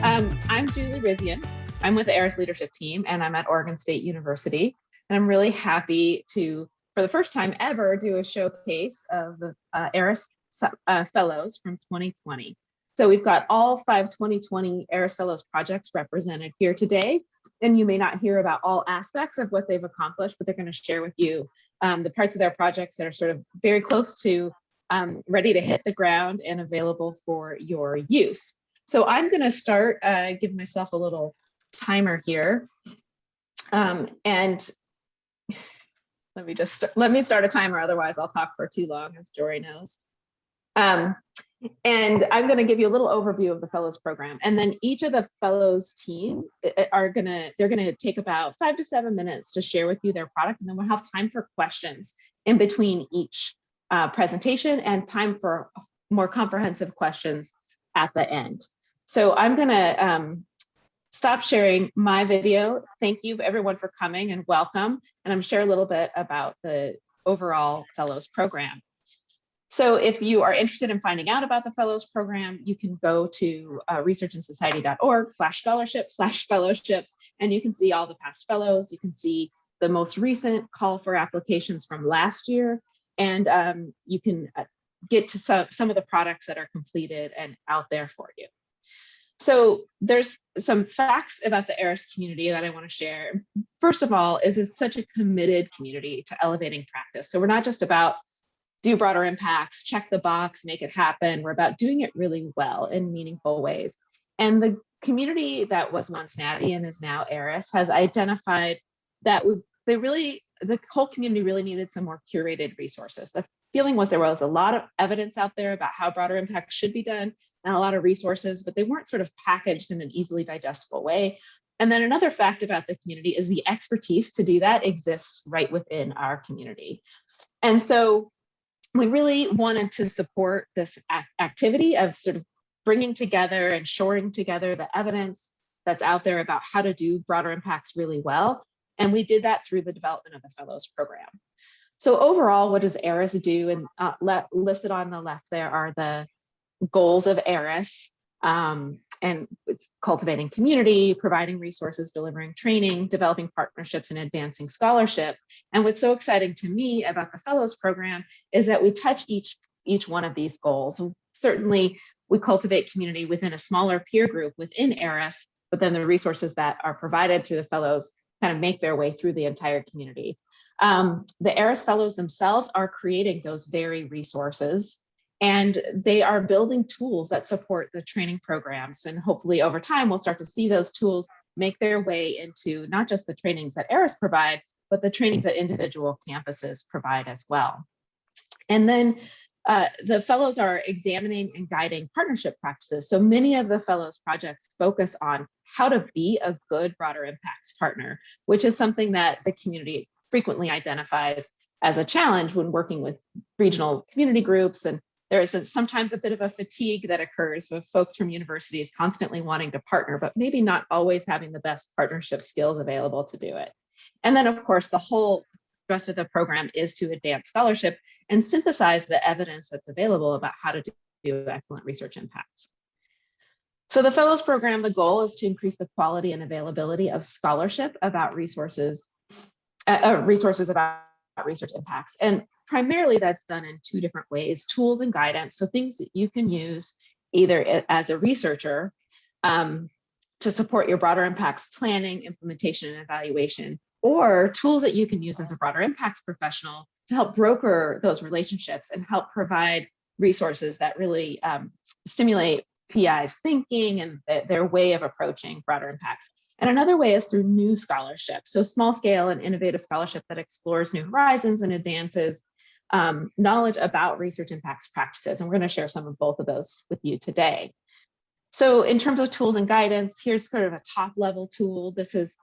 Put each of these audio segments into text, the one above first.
I'm Julie Rizian. I'm with the ARIS leadership team, and I'm at Oregon State University. And I'm really happy to, for the first time ever, do a showcase of the ARIS Fellows from 2020. So we've got all 5 2020 ARIS Fellows projects represented here today. And you may not hear about all aspects of what they've accomplished, but they're going to share with you the parts of their projects that are sort of very close to ready to hit the ground and available for your use. So I'm going to start, give myself a little timer here. And let me start a timer, otherwise I'll talk for too long, as Jory knows. And I'm going to give you a little overview of the Fellows program, and then each of the Fellows team they're going to take about 5 to 7 minutes to share with you their product, and then we'll have time for questions in between each presentation and time for more comprehensive questions at the end. So I'm going to stop sharing my video. Thank you everyone for coming and welcome. And I'm share a little bit about the overall Fellows program. So if you are interested in finding out about the Fellows program, you can go to researchandsociety.org/scholarship/fellowships, and you can see all the past fellows. You can see the most recent call for applications from last year, and you can get to some of the products that are completed and out there for you. So there's some facts about the ARIS community that I want to share. First of all, it's such a committed community to elevating practice. So we're not just about do broader impacts, check the box, make it happen. We're about doing it really well in meaningful ways. And the community that was once NAVI and is now ARIS has identified that the whole community really needed some more curated resources. The feeling was there was a lot of evidence out there about how broader impact should be done and a lot of resources, but they weren't sort of packaged in an easily digestible way. And then another fact about the community is the expertise to do that exists right within our community. And so we really wanted to support this activity of sort of bringing together and shoring together the evidence that's out there about how to do broader impacts really well. And we did that through the development of the Fellows program. So overall, what does ARIS do? And listed on the left there are the goals of ARIS. And it's cultivating community, providing resources, delivering training, developing partnerships, and advancing scholarship. And what's so exciting to me about the Fellows program is that we touch each one of these goals. So certainly, we cultivate community within a smaller peer group within ARIS, but then the resources that are provided through the Fellows kind of make their way through the entire community. The ARIS Fellows themselves are creating those very resources, and they are building tools that support the training programs. And hopefully over time, we'll start to see those tools make their way into not just the trainings that ARIS provide, but the trainings that individual campuses provide as well. And then the Fellows are examining and guiding partnership practices. So many of the Fellows projects focus on how to be a good broader impacts partner, which is something that the community frequently identifies as a challenge when working with regional community groups. And there is sometimes a bit of a fatigue that occurs with folks from universities constantly wanting to partner, but maybe not always having the best partnership skills available to do it. And then, of course, the whole rest of the program is to advance scholarship and synthesize the evidence that's available about how to do excellent research impacts. So the Fellows program, the goal is to increase the quality and availability of scholarship about resources about research impacts. And primarily that's done in 2 different ways: tools and guidance. So things that you can use either as a researcher to support your broader impacts planning, implementation, and evaluation, or tools that you can use as a broader impacts professional to help broker those relationships and help provide resources that really stimulate PI's thinking and their way of approaching broader impacts. And another way is through new scholarship. So small scale and innovative scholarship that explores new horizons and advances knowledge about research impacts practices. And we're going to share some of both of those with you today. So in terms of tools and guidance, here's sort of a top level tool. This is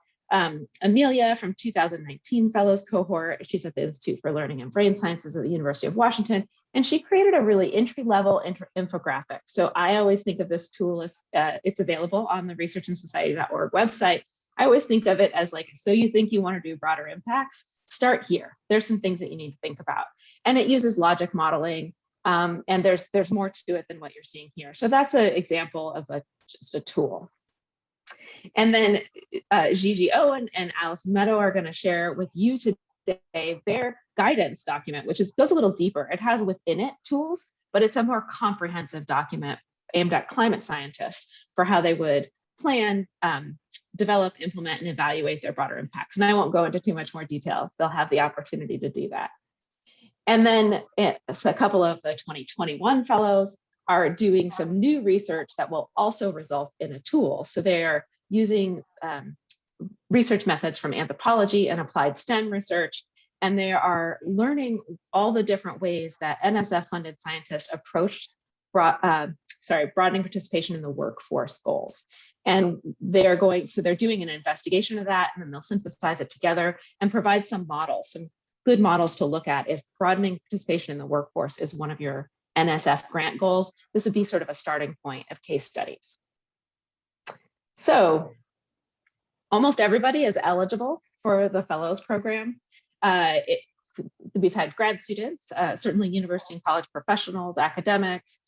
Amelia from 2019 Fellows cohort. She's at the Institute for Learning and Brain Sciences at the University of Washington, and she created a really entry-level infographic. So I always think of this tool as it's available on the researchandsociety.org website. I always think of it as like, so you think you want to do broader impacts? Start here. There's some things that you need to think about. And it uses logic modeling, and there's more to it than what you're seeing here. So that's an example of just a tool. And then Gigi Owen and Alice Meadow are going to share with you today their guidance document, which goes a little deeper. It has within it tools, but it's a more comprehensive document aimed at climate scientists for how they would plan, develop, implement, and evaluate their broader impacts. And I won't go into too much more details. They'll have the opportunity to do that. And then a couple of the 2021 fellows are doing some new research that will also result in a tool. So they are using research methods from anthropology and applied STEM research, and they are learning all the different ways that NSF-funded scientists approach broadening participation in the workforce goals. And they're doing an investigation of that, and then they'll synthesize it together and provide some models, some good models to look at if broadening participation in the workforce is one of your NSF grant goals. This would be sort of a starting point of case studies. So almost everybody is eligible for the Fellows program. We've had grad students, certainly university and college professionals, academics,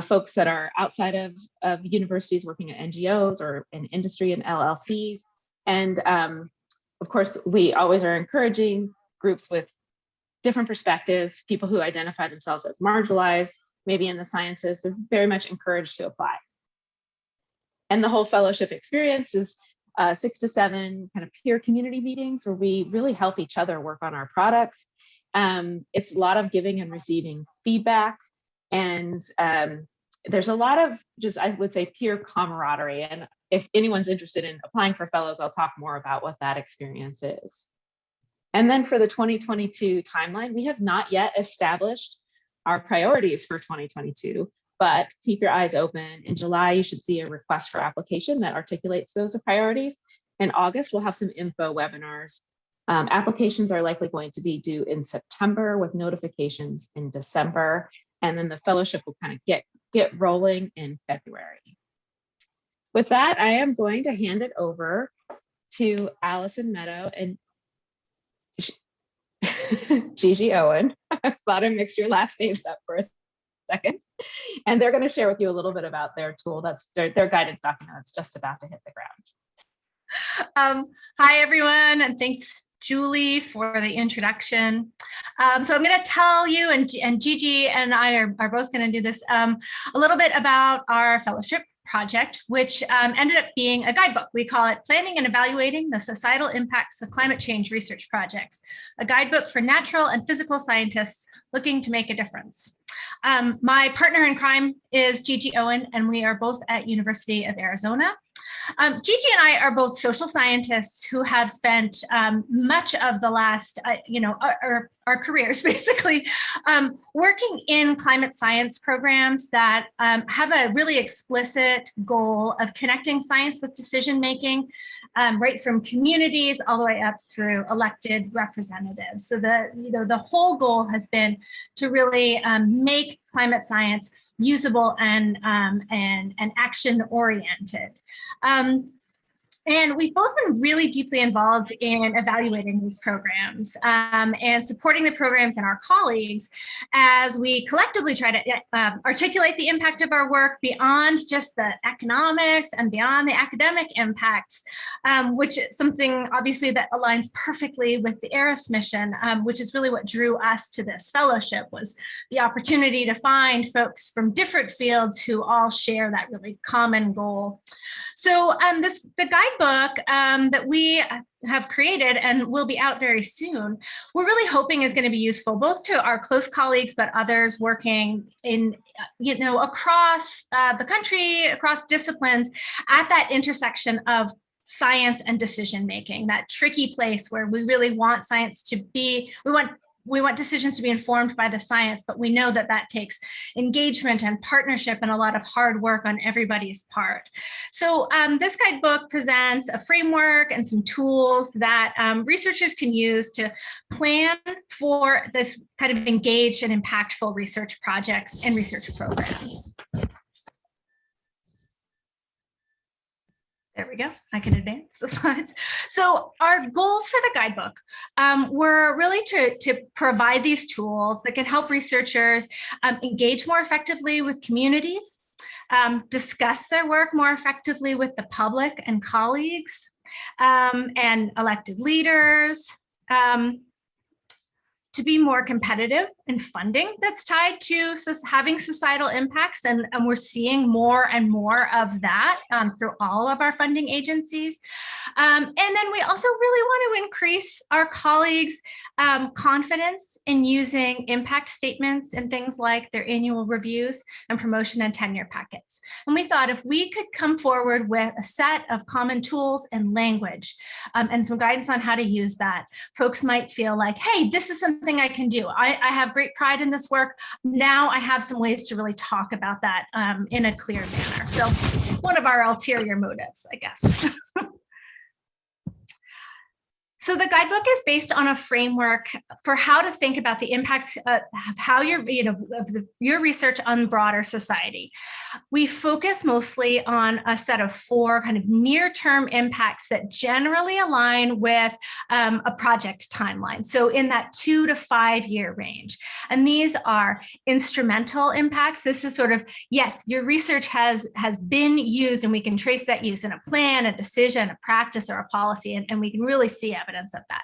folks that are outside of universities working at NGOs or in industry and LLCs. And of course, we always are encouraging groups with different perspectives, people who identify themselves as marginalized, maybe in the sciences. They're very much encouraged to apply. And the whole fellowship experience is 6 to 7 kind of peer community meetings where we really help each other work on our products. It's a lot of giving and receiving feedback. And there's a lot of just, I would say, peer camaraderie. And if anyone's interested in applying for fellows, I'll talk more about what that experience is. And then for the 2022 timeline, we have not yet established our priorities for 2022, but keep your eyes open. In July, you should see a request for application that articulates those priorities. In August, we'll have some info webinars. Applications are likely going to be due in September with notifications in December. And then the fellowship will kind of get rolling in February. With that, I am going to hand it over to Allison Meadow and Gigi Owen. I thought I mixed your last names up for a second. And they're going to share with you a little bit about their tool, that's their guidance document that's just about to hit the ground. Hi, everyone, and thanks, Julie, for the introduction. So I'm going to tell you, and Gigi and I are both going to do this, a little bit about our fellowship project, which ended up being a guidebook. We call it Planning and Evaluating the Societal Impacts of Climate Change Research Projects, a guidebook for natural and physical scientists looking to make a difference. My partner in crime is Gigi Owen, and we are both at University of Arizona. Gigi and I are both social scientists who have spent much of the last, our careers basically, working in climate science programs that have a really explicit goal of connecting science with decision making, right from communities all the way up through elected representatives. So the whole goal has been to really make climate science usable and action oriented. And we've both been really deeply involved in evaluating these programs and supporting the programs and our colleagues as we collectively try to articulate the impact of our work beyond just the economics and beyond the academic impacts, which is something obviously that aligns perfectly with the ARIS mission, which is really what drew us to this fellowship, was the opportunity to find folks from different fields who all share that really common goal. So the guidebook that we have created and will be out very soon, we're really hoping is going to be useful both to our close colleagues, but others working in, across the country, across disciplines, at that intersection of science and decision making, that tricky place where we really want science to be, we want decisions to be informed by the science, but we know that that takes engagement and partnership and a lot of hard work on everybody's part. So this guidebook presents a framework and some tools that researchers can use to plan for this kind of engaged and impactful research projects and research programs. There we go. I can advance the slides. So our goals for the guidebook were really to provide these tools that can help researchers engage more effectively with communities, discuss their work more effectively with the public and colleagues, and elected leaders, to be more competitive in funding that's tied to having societal impacts. And we're seeing more and more of that through all of our funding agencies. And then we also really want to increase our colleagues' confidence in using impact statements and things like their annual reviews and promotion and tenure packets. And we thought if we could come forward with a set of common tools and language and some guidance on how to use that, folks might feel like, hey, this is something I can do. I have great pride in this work. Now I have some ways to really talk about that in a clear manner. So one of our ulterior motives, I guess. So the guidebook is based on a framework for how to think about the impacts of how your research on broader society. We focus mostly on a set of 4 kind of near-term impacts that generally align with a project timeline. So in that 2 to 5 year range. And these are instrumental impacts. This is sort of, yes, your research has been used and we can trace that use in a plan, a decision, a practice, or a policy, and we can really see evidence of that.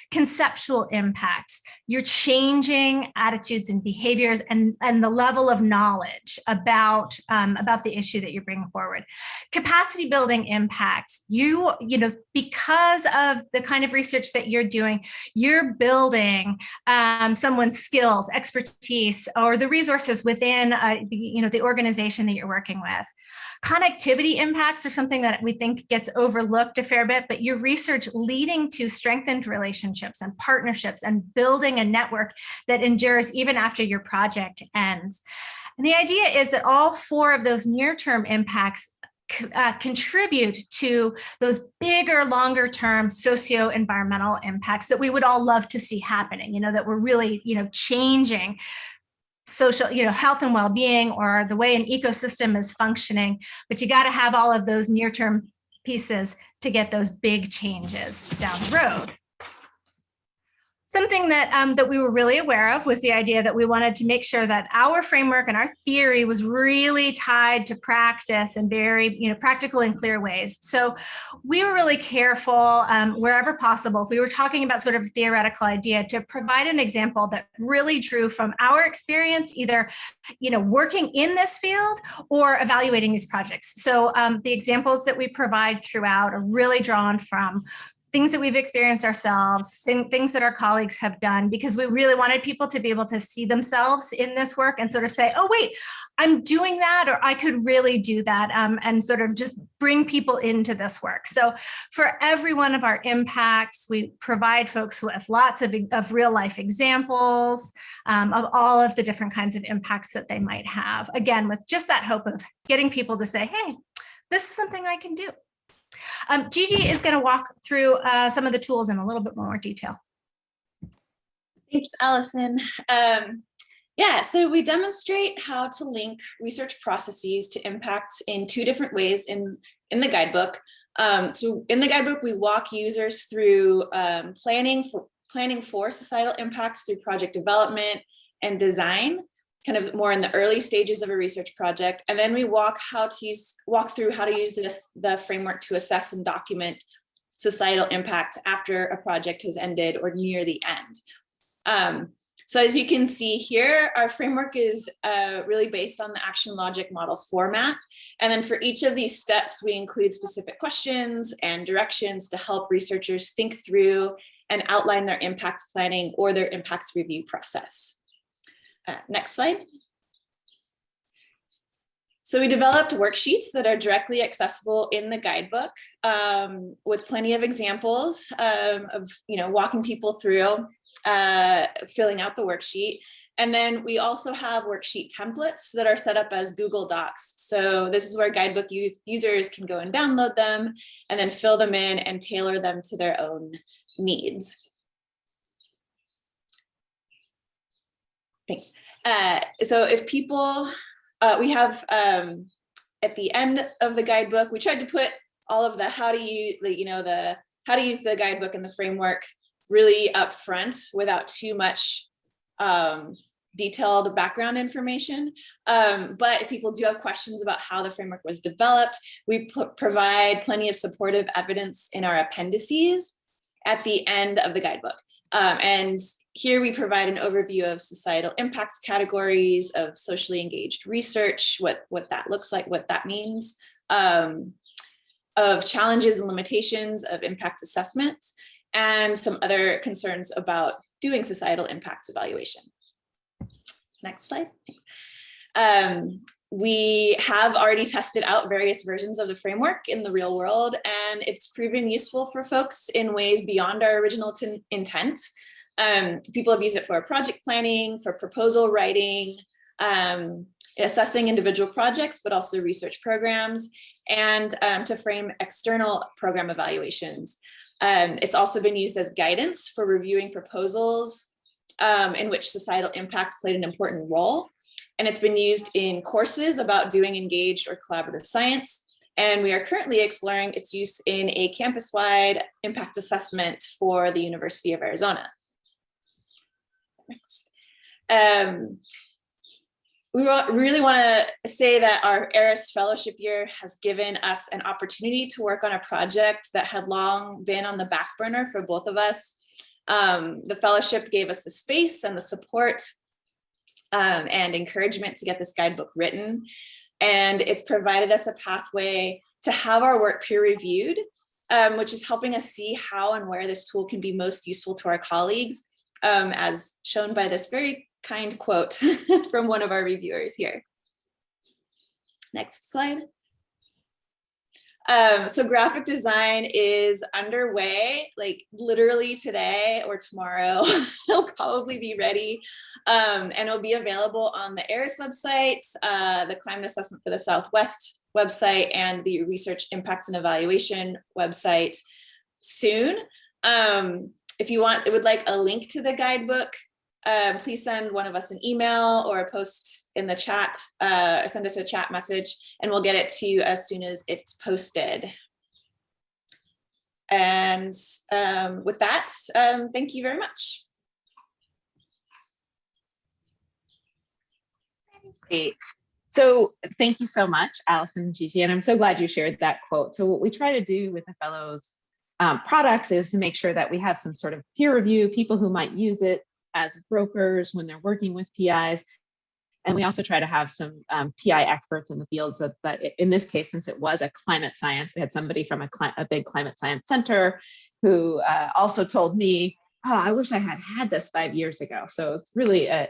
Conceptual impacts, you're changing attitudes and behaviors and the level of knowledge about the issue that you're bringing forward. Capacity building impacts, you know, because of the kind of research that you're doing, you're building someone's skills, expertise, or the resources within the organization that you're working with. Connectivity impacts are something that we think gets overlooked a fair bit, but your research leading to strengthened relationships and partnerships and building a network that endures even after your project ends. And the idea is that all 4 of those near-term impacts contribute to those bigger, longer-term socio-environmental impacts that we would all love to see happening, that we're really, changing social, health and well-being, or the way an ecosystem is functioning, but you got to have all of those near-term pieces to get those big changes down the road. Something that we were really aware of was the idea that we wanted to make sure that our framework and our theory was really tied to practice in very practical and clear ways. So we were really careful wherever possible, if we were talking about sort of a theoretical idea, to provide an example that really drew from our experience, either working in this field or evaluating these projects. So the examples that we provide throughout are really drawn from things that we've experienced ourselves, things that our colleagues have done, because we really wanted people to be able to see themselves in this work and sort of say, oh, wait, I'm doing that, or I could really do that, and sort of just bring people into this work. So for every one of our impacts, we provide folks with lots of real life examples of all of the different kinds of impacts that they might have. Again, with just that hope of getting people to say, hey, this is something I can do. Gigi is going to walk through some of the tools in a little bit more detail. Thanks, Allison. Yeah, so we demonstrate how to link research processes to impacts in 2 different ways in the guidebook. So in the guidebook, we walk users through planning for societal impacts through project development and design, kind of more in the early stages of a research project. And then we walk through how to use the framework to assess and document societal impacts after a project has ended or near the end. So as you can see here, our framework is really based on the action logic model format. And then for each of these steps, we include specific questions and directions to help researchers think through and outline their impacts planning or their impacts review process. Next slide. So we developed worksheets that are directly accessible in the guidebook with plenty of examples of walking people through filling out the worksheet. And then we also have worksheet templates that are set up as Google Docs. So this is where guidebook users can go and download them and then fill them in and tailor them to their own needs. Thanks. So if people, we have at the end of the guidebook, we tried to put all of the how to use the guidebook and the framework really up front without too much detailed background information. But if people do have questions about how the framework was developed, we provide plenty of supportive evidence in our appendices at the end of the guidebook. And here we provide an overview of societal impacts categories, of socially engaged research, what that looks like, what that means, of challenges and limitations of impact assessment, and some other concerns about doing societal impacts evaluation. Next slide. We have already tested out various versions of the framework in the real world, and it's proven useful for folks in ways beyond our original intent. People have used it for project planning, for proposal writing, assessing individual projects, but also research programs, and to frame external program evaluations. It's also been used as guidance for reviewing proposals in which societal impacts played an important role. And it's been used in courses about doing engaged or collaborative science. And we are currently exploring its use in a campus-wide impact assessment for the University of Arizona. Next. We really want to say that our ARIS Fellowship year has given us an opportunity to work on a project that had long been on the back burner for both of us. The fellowship gave us the space and the support and encouragement to get this guidebook written. And it's provided us a pathway to have our work peer reviewed, which is helping us see how and where this tool can be most useful to our colleagues, as shown by this very kind quote from one of our reviewers here. Next slide. So graphic design is underway, like literally today or tomorrow. It'll probably be ready, and it'll be available on the ARIS website, the Climate Assessment for the Southwest website, and the Research Impacts and Evaluation website soon. If you would like a link to the guidebook, please send one of us an email or a post in the chat, or send us a chat message, and we'll get it to you as soon as it's posted. And with that, thank you very much. Great. So thank you so much, Allison and Gigi, and I'm so glad you shared that quote. So what we try to do with the Fellows products is to make sure that we have some sort of peer review, people who might use it as brokers when they're working with PIs. And we also try to have some PI experts in the fields that in this case, since it was a climate science, we had somebody from a big climate science center who also told me, oh, I wish I had this 5 years ago. So it's really a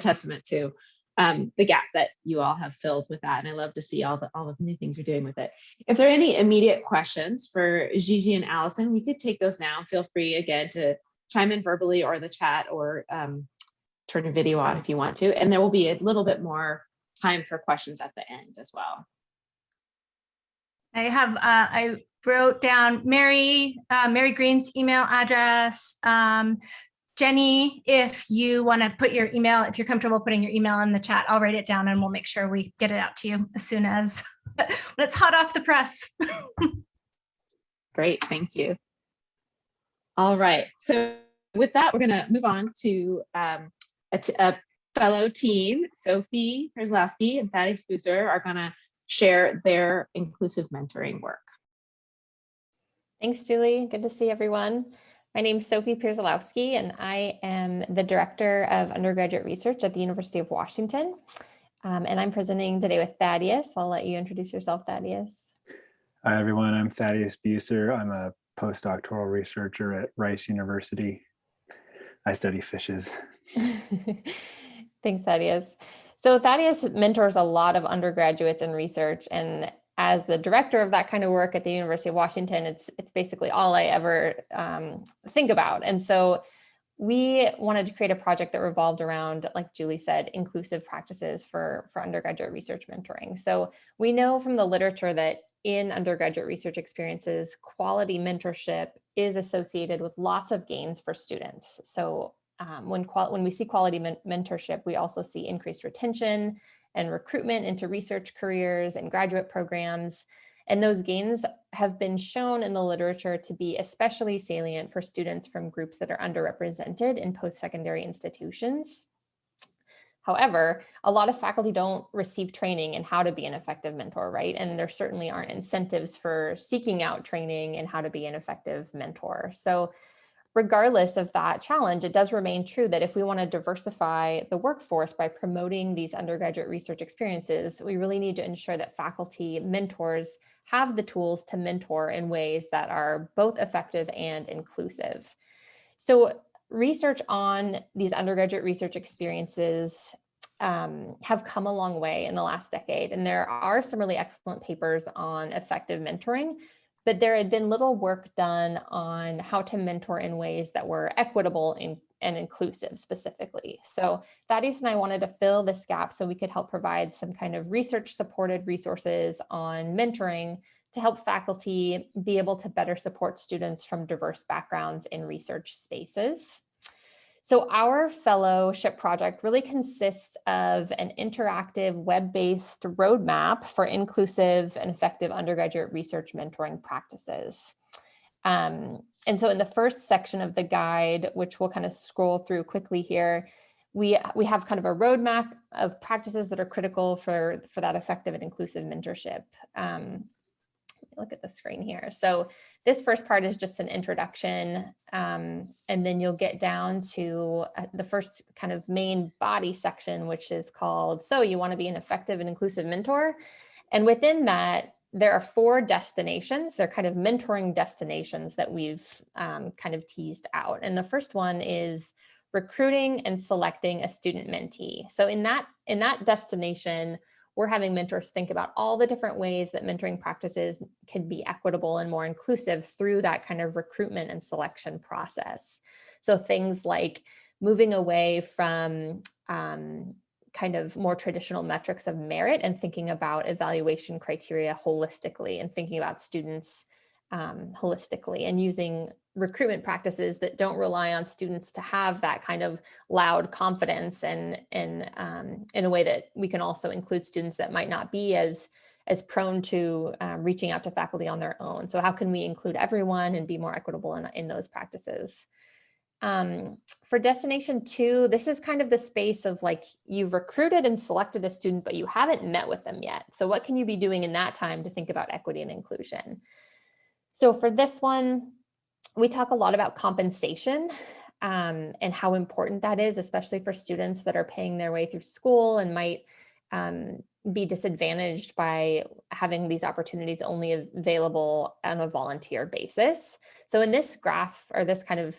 testament to the gap that you all have filled with that. And I love to see all the new things you're doing with it. If there are any immediate questions for Gigi and Allison, we could take those now. Feel free again to chime in verbally or the chat, or turn your video on if you want to. And there will be a little bit more time for questions at the end as well. I wrote down Mary Green's email address. Jenny, if you want to put your email, if you're comfortable putting your email in the chat, I'll write it down and we'll make sure we get it out to you as soon as when it's hot off the press. Great, thank you. All right, so with that, we're going to move on to a fellow team. Sophie Pierselowski and Thaddeus Boozer are going to share their inclusive mentoring work. Thanks, Julie. Good to see everyone. My name is Sophie Pierselowski, and I am the Director of Undergraduate Research at the University of Washington. And I'm presenting today with Thaddeus. I'll let you introduce yourself, Thaddeus. Hi, everyone. I'm Thaddeus Boozer. I'm a postdoctoral researcher at Rice University. I study fishes. Thanks, Thaddeus. So Thaddeus mentors a lot of undergraduates in research, and as the director of that kind of work at the University of Washington, it's basically all I ever think about. And so we wanted to create a project that revolved around, like Julie said, inclusive practices for undergraduate research mentoring. So we know from the literature that in undergraduate research experiences, quality mentorship is associated with lots of gains for students. So when we see quality mentorship, we also see increased retention and recruitment into research careers and graduate programs. And those gains have been shown in the literature to be especially salient for students from groups that are underrepresented in post-secondary institutions. However, a lot of faculty don't receive training in how to be an effective mentor, right? And there certainly aren't incentives for seeking out training in how to be an effective mentor. So regardless of that challenge, it does remain true that if we want to diversify the workforce by promoting these undergraduate research experiences, we really need to ensure that faculty mentors have the tools to mentor in ways that are both effective and inclusive. So research on these undergraduate research experiences have come a long way in the last decade, and there are some really excellent papers on effective mentoring, but there had been little work done on how to mentor in ways that were equitable and inclusive specifically. So Thaddeus and I wanted to fill this gap so we could help provide some kind of research supported resources on mentoring to help faculty be able to better support students from diverse backgrounds in research spaces. So our fellowship project really consists of an interactive web-based roadmap for inclusive and effective undergraduate research mentoring practices. And so in the first section of the guide, which we'll kind of scroll through quickly here, we have kind of a roadmap of practices that are critical for that effective and inclusive mentorship. Look at the screen here. So this first part is just an introduction, and then you'll get down to the first kind of main body section, which is called, so you want to be an effective and inclusive mentor. And within that, there are 4 destinations. They're kind of mentoring destinations that we've kind of teased out. And the first one is recruiting and selecting a student mentee. So in that destination, we're having mentors think about all the different ways that mentoring practices can be equitable and more inclusive through that kind of recruitment and selection process. So things like moving away from kind of more traditional metrics of merit and thinking about evaluation criteria holistically and thinking about students holistically, and using recruitment practices that don't rely on students to have that kind of loud confidence, and in a way that we can also include students that might not be as prone to reaching out to faculty on their own. So how can we include everyone and be more equitable in those practices? For destination 2, this is kind of the space of like, you've recruited and selected a student, but you haven't met with them yet. So what can you be doing in that time to think about equity and inclusion? So for this one, we talk a lot about compensation and how important that is, especially for students that are paying their way through school and might be disadvantaged by having these opportunities only available on a volunteer basis. So in this graph, or this kind of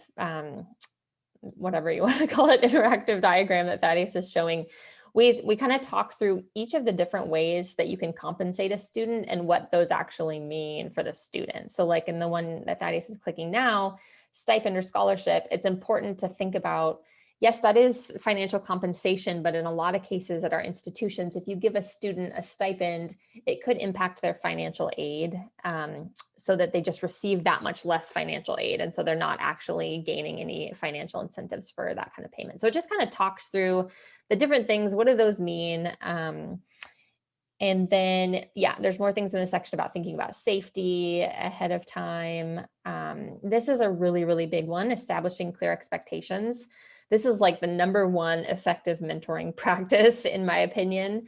whatever you want to call it, interactive diagram that Thaddeus is showing, we kind of talk through each of the different ways that you can compensate a student and what those actually mean for the student. So like in the one that Thaddeus is clicking now, stipend or scholarship, it's important to think about, yes, that is financial compensation, but in a lot of cases at our institutions, if you give a student a stipend, it could impact their financial aid so that they just receive that much less financial aid. And so they're not actually gaining any financial incentives for that kind of payment. So it just kind of talks through the different things. What do those mean? And then, yeah, there's more things in the section about thinking about safety ahead of time. This is a really, really big one, establishing clear expectations. This is like the #1 effective mentoring practice, in my opinion.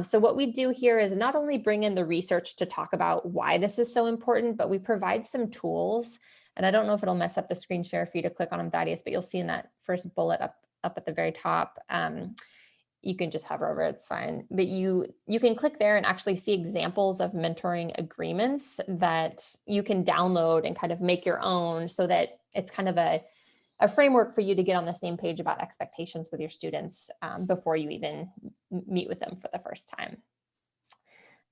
So what we do here is not only bring in the research to talk about why this is so important, but we provide some tools. And I don't know if it'll mess up the screen share for you to click on them, Thaddeus, but you'll see in that first bullet up at the very top, you can just hover over, it's fine. But you can click there and actually see examples of mentoring agreements that you can download and kind of make your own, so that it's kind of a framework for you to get on the same page about expectations with your students before you even meet with them for the first time.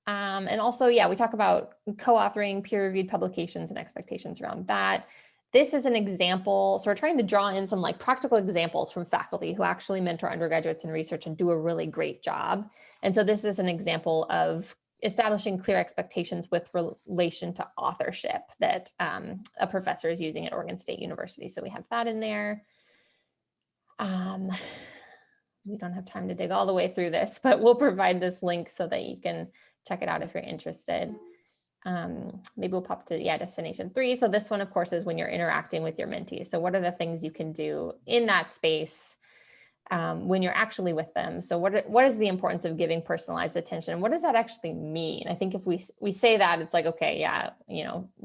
And also, yeah, we talk about co-authoring peer-reviewed publications and expectations around that. This is an example. So we're trying to draw in some like practical examples from faculty who actually mentor undergraduates in research and do a really great job. And so this is an example of establishing clear expectations with relation to authorship that a professor is using at Oregon State University. So we have that in there. We don't have time to dig all the way through this, but we'll provide this link so that you can check it out if you're interested. Maybe we'll pop to, yeah, destination 3. So this one, of course, is when you're interacting with your mentees. So what are the things you can do in that space when you're actually with them. So what is the importance of giving personalized attention? What does that actually mean? I think if we say that, it's like, okay, yeah,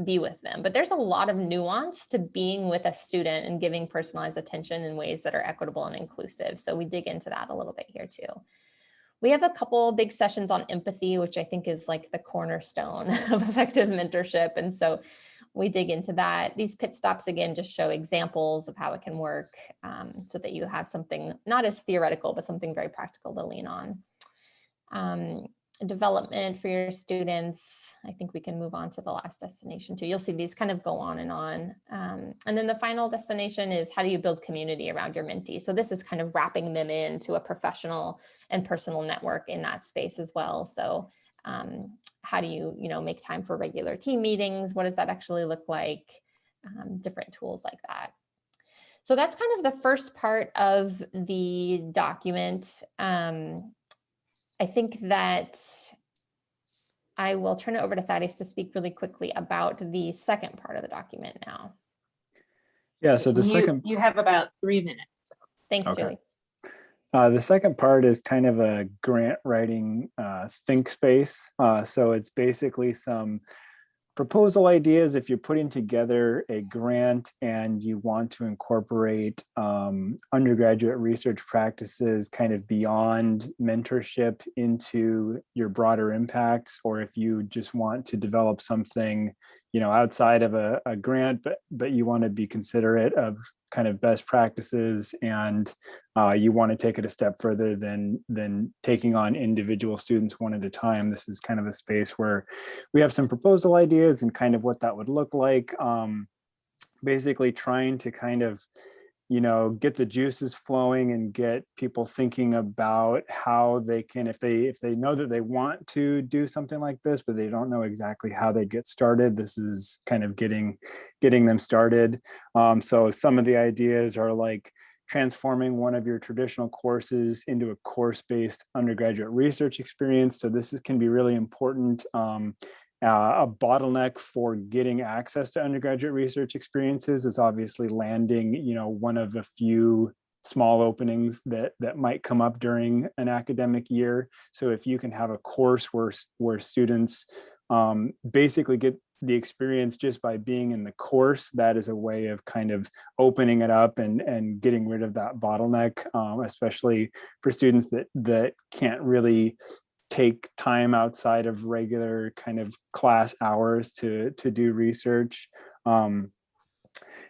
be with them. But there's a lot of nuance to being with a student and giving personalized attention in ways that are equitable and inclusive. So we dig into that a little bit here too. We have a couple big sessions on empathy, which I think is like the cornerstone of effective mentorship. And so we dig into that. These pit stops, again, just show examples of how it can work so that you have something not as theoretical, but something very practical to lean on. Development for your students. I think we can move on to the last destination too. You'll see these kind of go on. And then the final destination is how do you build community around your mentee? So this is kind of wrapping them into a professional and personal network in that space as well. So how do you, make time for regular team meetings? What does that actually look like? Different tools like that. So that's kind of the first part of the document. I think that I will turn it over to Thaddeus to speak really quickly about the second part of the document now. Yeah, so the second... You have about 3 minutes. Thanks, Okay. Julie. The second part is kind of a grant writing think space. So it's basically some proposal ideas if you're putting together a grant and you want to incorporate undergraduate research practices kind of beyond mentorship into your broader impacts, or if you just want to develop something outside of a grant, but you want to be considerate of kind of best practices, and you want to take it a step further than taking on individual students one at a time. This is kind of a space where we have some proposal ideas and kind of what that would look like. Basically trying to kind of get the juices flowing and get people thinking about how they can, if they know that they want to do something like this, but they don't know exactly how they get started. This is kind of getting them started. So some of the ideas are like transforming one of your traditional courses into a course-based undergraduate research experience. So this can be really important. A bottleneck for getting access to undergraduate research experiences is obviously landing, one of a few small openings that might come up during an academic year. So if you can have a course where students basically get the experience just by being in the course, that is a way of kind of opening it up and getting rid of that bottleneck, especially for students that can't really take time outside of regular kind of class hours to do research. And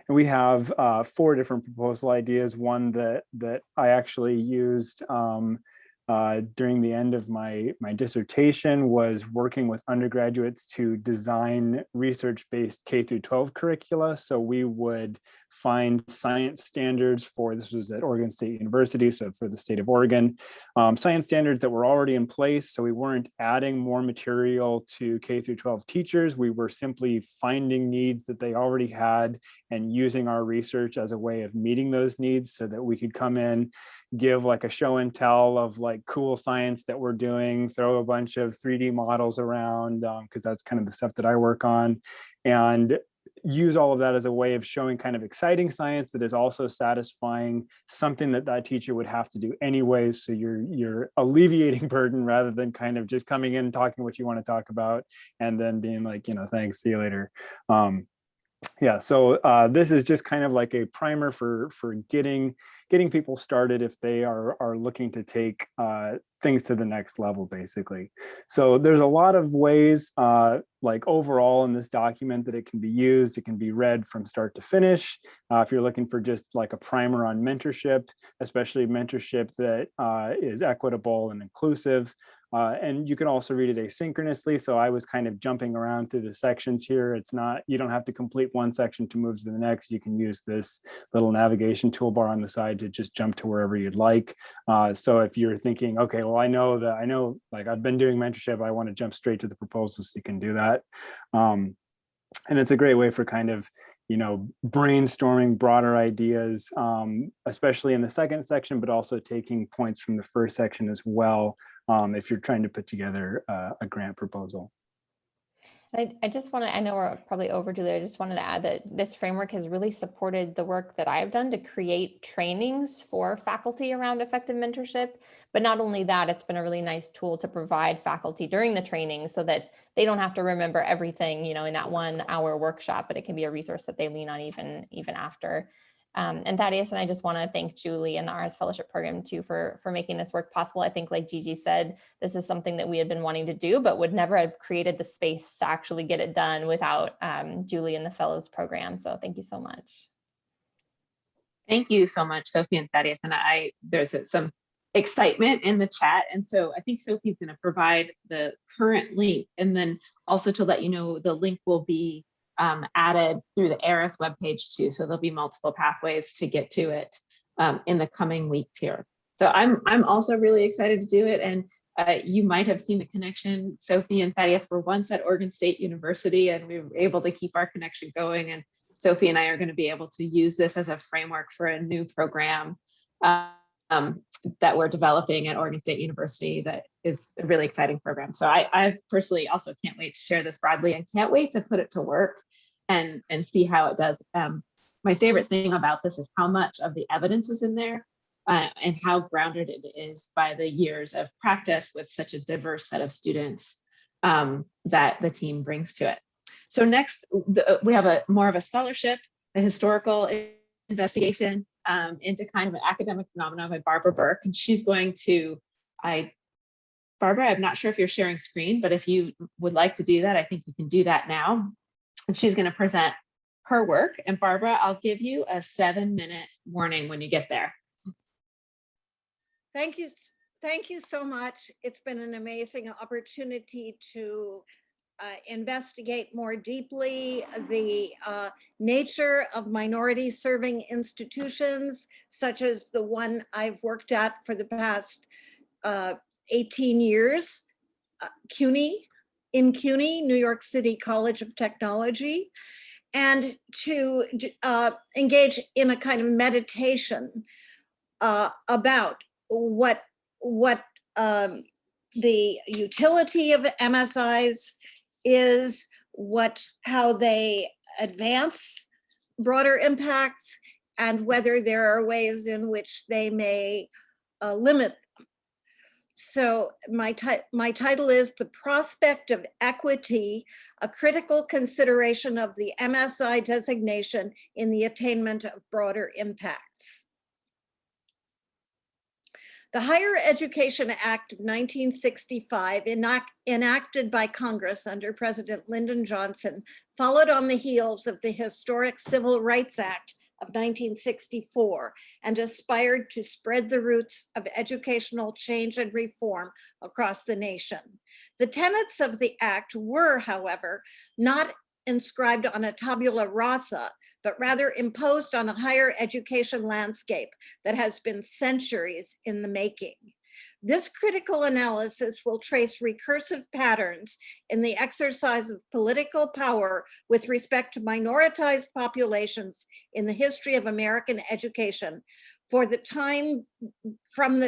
we have 4 different proposal ideas. One that I actually used during the end of my dissertation was working with undergraduates to design research-based K-12 curricula. So we would find science standards this was at Oregon State University, so for the state of Oregon, science standards that were already in place. So we weren't adding more material to K-12 teachers. We were simply finding needs that they already had and using our research as a way of meeting those needs so that we could come in, give like a show and tell of like cool science that we're doing, throw a bunch of 3D models around, because that's kind of the stuff that I work on, and use all of that as a way of showing kind of exciting science that is also satisfying something that teacher would have to do anyways. So you're alleviating burden rather than kind of just coming in and talking what you want to talk about and then being like, thanks, see you later. Yeah, so this is just kind of like a primer for getting people started if they are looking to take things to the next level, basically. So there's a lot of ways, like overall in this document, that it can be used. It can be read from start to finish. If you're looking for just like a primer on mentorship, especially mentorship that is equitable and inclusive. And you can also read it asynchronously. So I was kind of jumping around through the sections here. It's not, you don't have to complete one section to move to the next. You can use this little navigation toolbar on the side to just jump to wherever you'd like. So if you're thinking, okay, well, I know like I've been doing mentorship, I want to jump straight to the proposals, you can do that. And it's a great way for kind of, brainstorming broader ideas, especially in the second section, but also taking points from the first section as well, if you're trying to put together a grant proposal. I just want to, I know we're probably overdue there. I just wanted to add that this framework has really supported the work that I've done to create trainings for faculty around effective mentorship. But not only that, it's been a really nice tool to provide faculty during the training so that they don't have to remember everything, you know, in that 1 hour workshop, but it can be a resource that they lean on even after. And Thaddeus and I just want to thank Julie and the ARIS Fellowship Program too for making this work possible. I think, like Gigi said, this is something that we had been wanting to do, but would never have created the space to actually get it done without Julie and the Fellows Program. So thank you so much. Thank you so much, Sophie and Thaddeus. And there's some excitement in the chat. And so I think Sophie's going to provide the current link, and then also to let you know the link will be added through the ARIS webpage too. So there'll be multiple pathways to get to it in the coming weeks here. So I'm also really excited to do it. And you might have seen the connection. Sophie and Thaddeus were once at Oregon State University, and we were able to keep our connection going. And Sophie and I are going to be able to use this as a framework for a new program that we're developing at Oregon State University that is a really exciting program. So I personally also can't wait to share this broadly and can't wait to put it to work and see how it does. My favorite thing about this is how much of the evidence is in there and how grounded it is by the years of practice with such a diverse set of students that the team brings to it. So next, we have more of a scholarship, a historical investigation into kind of an academic phenomenon by Barbara Burke. And she's going to, Barbara, I'm not sure if you're sharing screen, but if you would like to do that, I think you can do that now. And she's going to present her work. And Barbara, I'll give you a 7-minute warning when you get there. Thank you. Thank you so much. It's been an amazing opportunity to investigate more deeply the nature of minority serving institutions, such as the one I've worked at for the past 18 years, CUNY, in CUNY, New York City College of Technology, and to engage in a kind of meditation about what the utility of MSIs is, how they advance broader impacts, and whether there are ways in which they may limit them. So my title is The Prospect of Equity, a critical consideration of the MSI designation in the attainment of broader impacts. The Higher Education Act of 1965, enacted by Congress under President Lyndon Johnson, followed on the heels of the historic Civil Rights Act of 1964 and aspired to spread the roots of educational change and reform across the nation. The tenets of the act were, however, not inscribed on a tabula rasa, but rather imposed on a higher education landscape that has been centuries in the making. This critical analysis will trace recursive patterns in the exercise of political power with respect to minoritized populations in the history of American education from the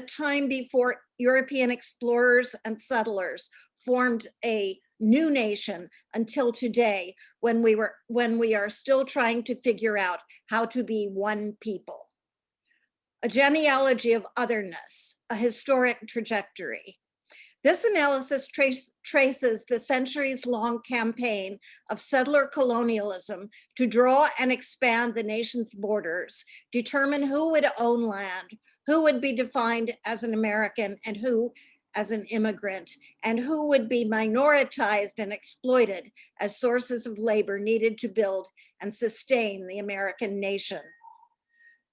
time before European explorers and settlers formed a new nation until today, when we are still trying to figure out how to be one people. A genealogy of otherness, a historic trajectory. This analysis traces the centuries-long campaign of settler colonialism to draw and expand the nation's borders, determine who would own land, who would be defined as an American and who as an immigrant, and who would be minoritized and exploited as sources of labor needed to build and sustain the American nation.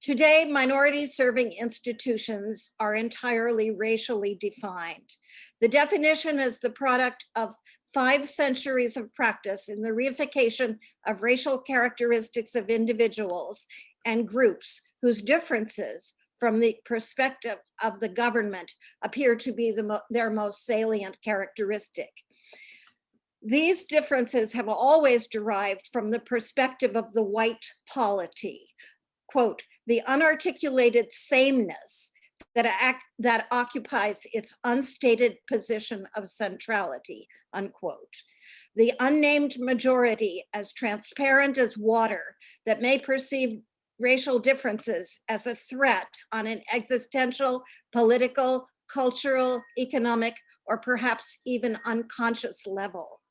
Today, minority-serving institutions are entirely racially defined. The definition is the product of 5 centuries of practice in the reification of racial characteristics of individuals and groups whose differences from the perspective of the government appear to be their most salient characteristic. These differences have always derived from the perspective of the white polity, quote, the unarticulated sameness that occupies its unstated position of centrality, unquote. The unnamed majority, as transparent as water, that may perceive racial differences as a threat on an existential, political, cultural, economic, or perhaps even unconscious level.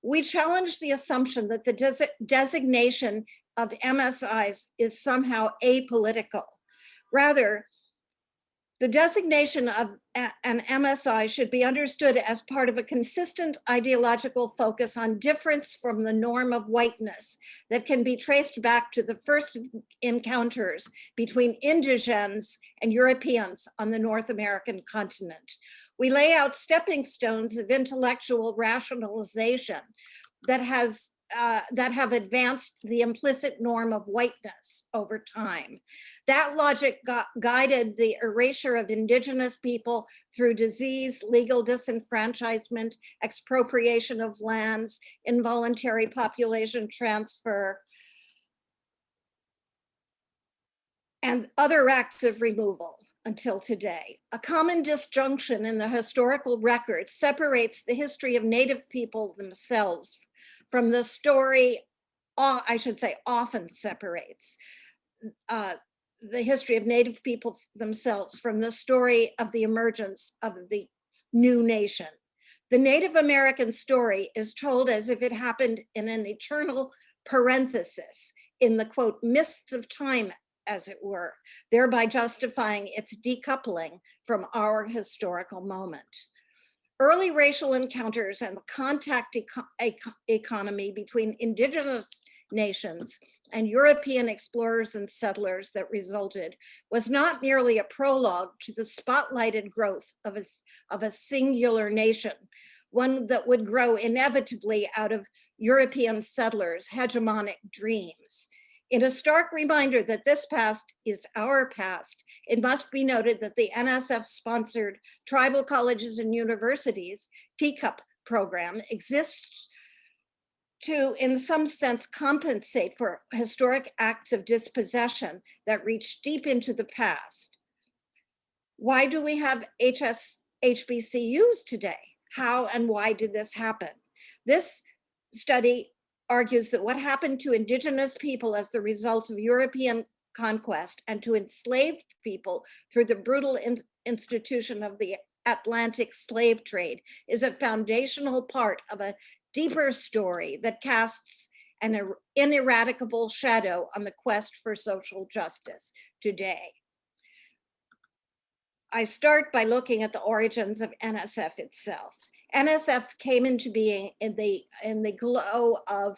We challenge the assumption that the designation of MSIs is somehow apolitical. Rather, the designation of an MSI should be understood as part of a consistent ideological focus on difference from the norm of whiteness that can be traced back to the first encounters between indigenes and Europeans on the North American continent. We lay out stepping stones of intellectual rationalization that have advanced the implicit norm of whiteness over time. That logic guided the erasure of indigenous people through disease, legal disenfranchisement, expropriation of lands, involuntary population transfer, and other acts of removal until today. A common disjunction in the historical record separates the history of Native people themselves from the story, I should say often separates the history of Native people themselves from the story of the emergence of the new nation. The Native American story is told as if it happened in an eternal parenthesis, in the quote, mists of time, as it were, thereby justifying its decoupling from our historical moment. Early racial encounters and the contact economy between indigenous nations and European explorers and settlers that resulted was not merely a prologue to the spotlighted growth of a singular nation, one that would grow inevitably out of European settlers' hegemonic dreams. In a stark reminder that this past is our past, it must be noted that the NSF-sponsored Tribal Colleges and Universities TCUP program exists to, in some sense, compensate for historic acts of dispossession that reach deep into the past. Why do we have HBCUs today? How and why did this happen? This study argues that what happened to indigenous people as the result of European conquest and to enslaved people through the brutal institution of the Atlantic slave trade is a foundational part of a deeper story that casts an ineradicable shadow on the quest for social justice today. I start by looking at the origins of NSF itself. NSF came into being in the glow of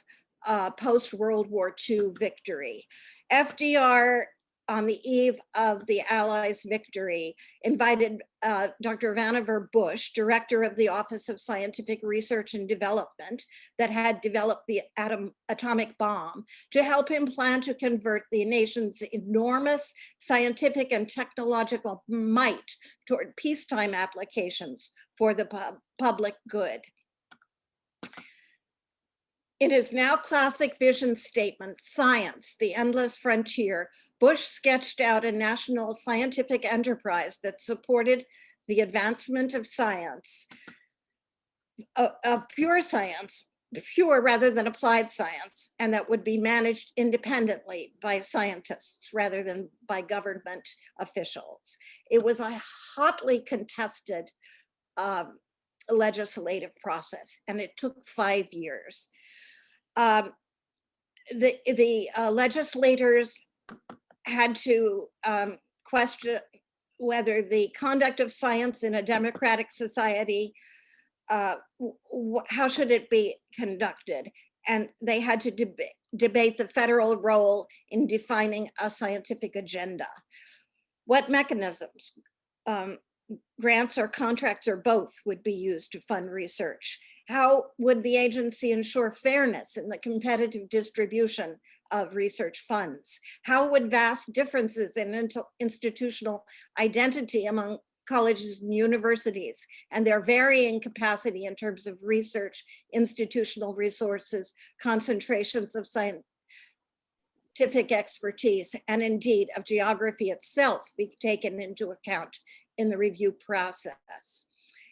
post-World War II victory. FDR, on the eve of the Allies' victory, invited Dr. Vannevar Bush, director of the Office of Scientific Research and Development that had developed the atomic bomb, to help him plan to convert the nation's enormous scientific and technological might toward peacetime applications for the public good. In his now classic vision statement, Science, the Endless Frontier, Bush sketched out a national scientific enterprise that supported the advancement of science, of pure science, pure rather than applied science, and that would be managed independently by scientists rather than by government officials. It was a hotly contested legislative process, and it took 5 years. The legislators had to question whether the conduct of science in a democratic society, how should it be conducted? And they had to debate the federal role in defining a scientific agenda. What mechanisms, grants or contracts or both, would be used to fund research? How would the agency ensure fairness in the competitive distribution of research funds? How would vast differences in institutional identity among colleges and universities and their varying capacity in terms of research, institutional resources, concentrations of scientific scientific expertise and indeed of geography itself be taken into account in the review process.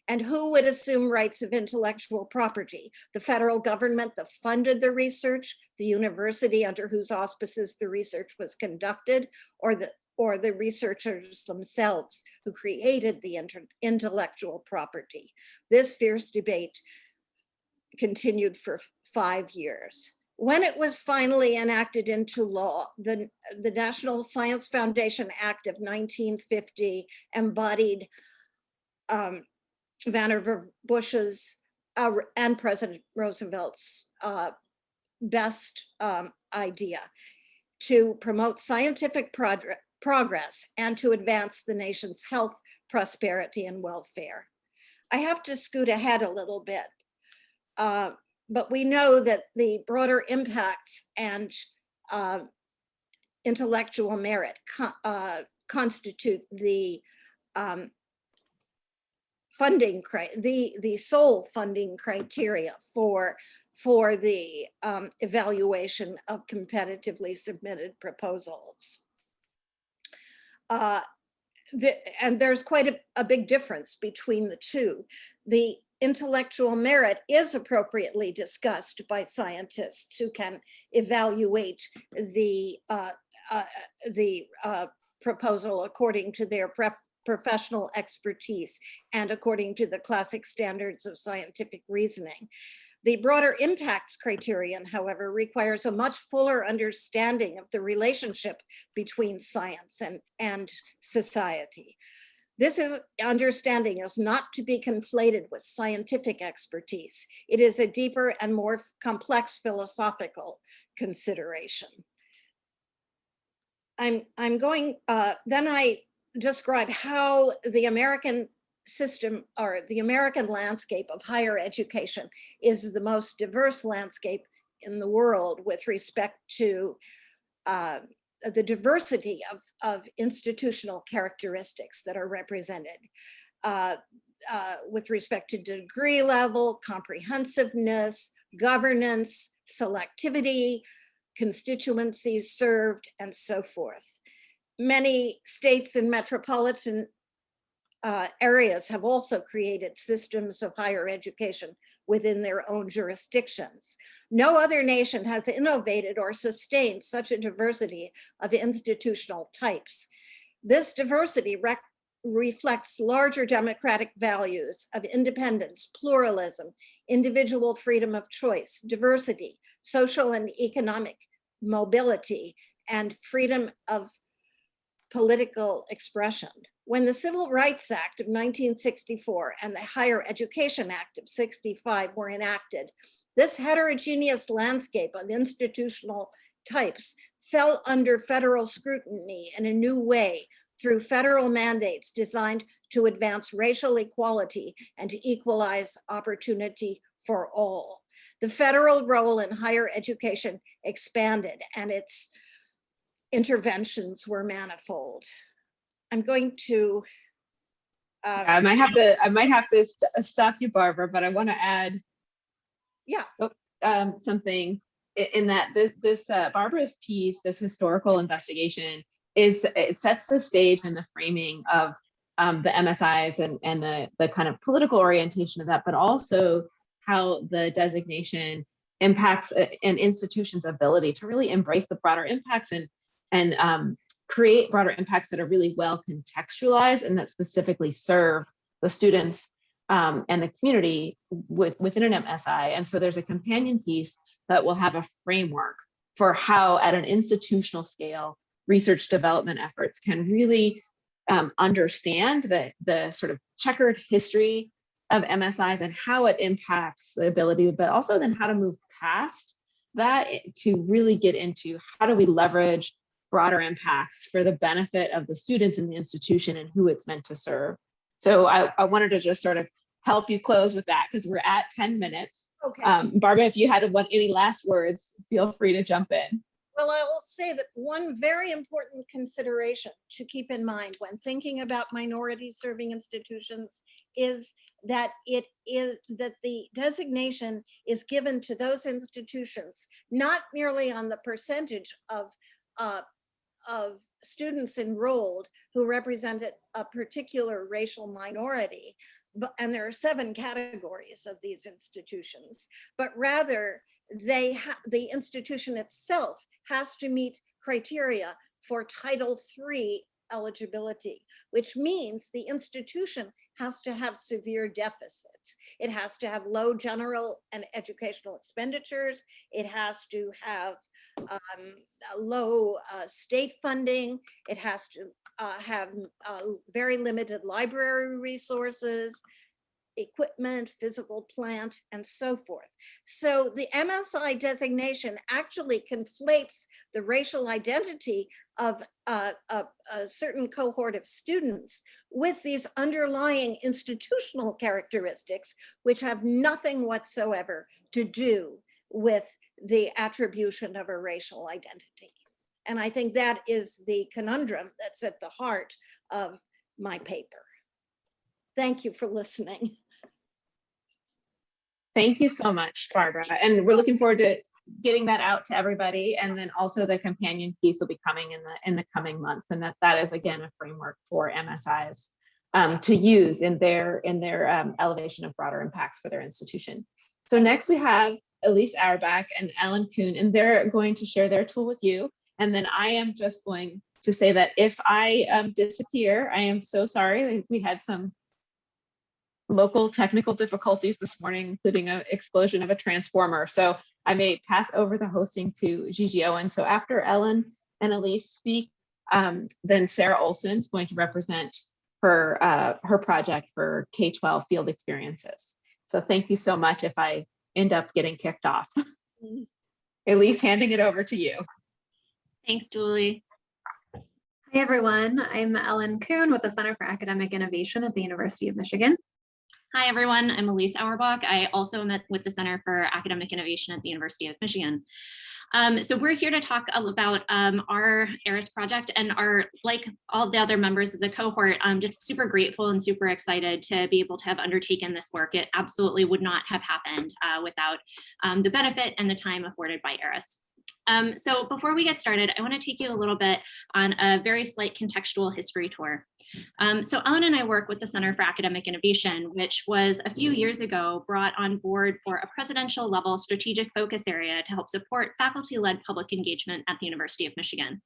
And who would assume rights of intellectual property? The federal government that funded the research, the university under whose auspices the research was conducted, or the researchers themselves who created the intellectual property. This fierce debate continued for 5 years. When it was finally enacted into law, the National Science Foundation Act of 1950 embodied Vannevar Bush's and President Roosevelt's best idea to promote scientific progress and to advance the nation's health, prosperity, and welfare. I have to scoot ahead a little bit, but we know that the broader impacts and intellectual merit constitute the the sole funding criteria for the evaluation of competitively submitted proposals. And there's quite a big difference between the two. The intellectual merit is appropriately discussed by scientists who can evaluate the proposal according to their professional expertise and according to the classic standards of scientific reasoning. The broader impacts criterion, however, requires a much fuller understanding of the relationship between science and society. This understanding is not to be conflated with scientific expertise. It is a deeper and more complex philosophical consideration. I'm going, then I describe how the American system or the American landscape of higher education is the most diverse landscape in the world with respect to the diversity of institutional characteristics that are represented with respect to degree level, comprehensiveness, governance, selectivity, constituencies served, and so forth. Many states and metropolitan areas have also created systems of higher education within their own jurisdictions. No other nation has innovated or sustained such a diversity of institutional types. This diversity reflects larger democratic values of independence, pluralism, individual freedom of choice, diversity, social and economic mobility, and freedom of political expression. When the Civil Rights Act of 1964 and the Higher Education Act of 65 were enacted, this heterogeneous landscape of institutional types fell under federal scrutiny in a new way through federal mandates designed to advance racial equality and to equalize opportunity for all. The federal role in higher education expanded and its interventions were manifold. I'm going to. I might have to stop you, Barbara, but I want to add. Yeah. Something in that this Barbara's piece, this historical investigation, it sets the stage and the framing of the MSIs and the kind of political orientation of that, but also how the designation impacts an institution's ability to really embrace the broader impacts and create broader impacts that are really well contextualized and that specifically serve the students and the community within an MSI. And so there's a companion piece that will have a framework for how at an institutional scale, research development efforts can really understand the sort of checkered history of MSIs and how it impacts the ability, but also then how to move past that to really get into how do we leverage broader impacts for the benefit of the students in the institution and who it's meant to serve. So I wanted to just sort of help you close with that because we're at 10 minutes. Okay. Barbara, if you had any last words, feel free to jump in. Well, I will say that one very important consideration to keep in mind when thinking about minority serving institutions is that the designation is given to those institutions, not merely on the percentage of students enrolled who represented a particular racial minority, and there are 7 categories of these institutions, but rather the institution itself has to meet criteria for Title III eligibility, which means the institution has to have severe deficits. It has to have low general and educational expenditures. It has to have low state funding. It has to have very limited library resources, equipment, physical plant, and so forth. So the MSI designation actually conflates the racial identity of a certain cohort of students with these underlying institutional characteristics, which have nothing whatsoever to do with the attribution of a racial identity. And I think that is the conundrum that's at the heart of my paper. Thank you for listening. Thank you so much, Barbara. And we're looking forward to getting that out to everybody. And then also the companion piece will be coming in the coming months. And that is, again, a framework for MSIs to use in their elevation of broader impacts for their institution. So next we have Elise Auerbach and Ellen Kuhn, and they're going to share their tool with you. And then I am just going to say that if I disappear, I am so sorry. We had some local technical difficulties this morning, including an explosion of a transformer. So I may pass over the hosting to Gigi Owen. So after Ellen and Elise speak, then Sarah Olson is going to represent her project for K-12 field experiences. So thank you so much if I end up getting kicked off. Elise, handing it over to you. Thanks, Julie. Hi, everyone. I'm Ellen Kuhn with the Center for Academic Innovation at the University of Michigan. Hi, everyone. I'm Elise Auerbach. I also am with the Center for Academic Innovation at the University of Michigan. So we're here to talk about our ARIS project, and are, like all the other members of the cohort, just super grateful and super excited to be able to have undertaken this work. It absolutely would not have happened without the benefit and the time afforded by ARIS. So before we get started, I want to take you a little bit on a very slight contextual history tour. So Ellen and I work with the Center for Academic Innovation, which was a few years ago brought on board for a presidential level strategic focus area to help support faculty-led public engagement at the University of Michigan.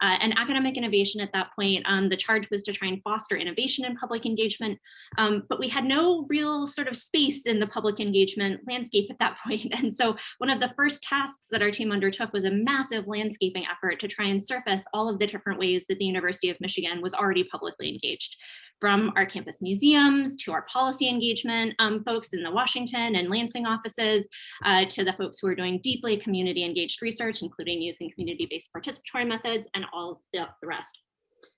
And academic innovation at that point, the charge was to try and foster innovation in public engagement, but we had no real sort of space in the public engagement landscape at that point. And so one of the first tasks that our team undertook was a massive landscaping effort to try and surface all of the different ways that the University of Michigan was already publicly engaged, from our campus museums to our policy engagement folks in the Washington and Lansing offices, to the folks who are doing deeply community engaged research, including using community-based participatory methods and all the rest.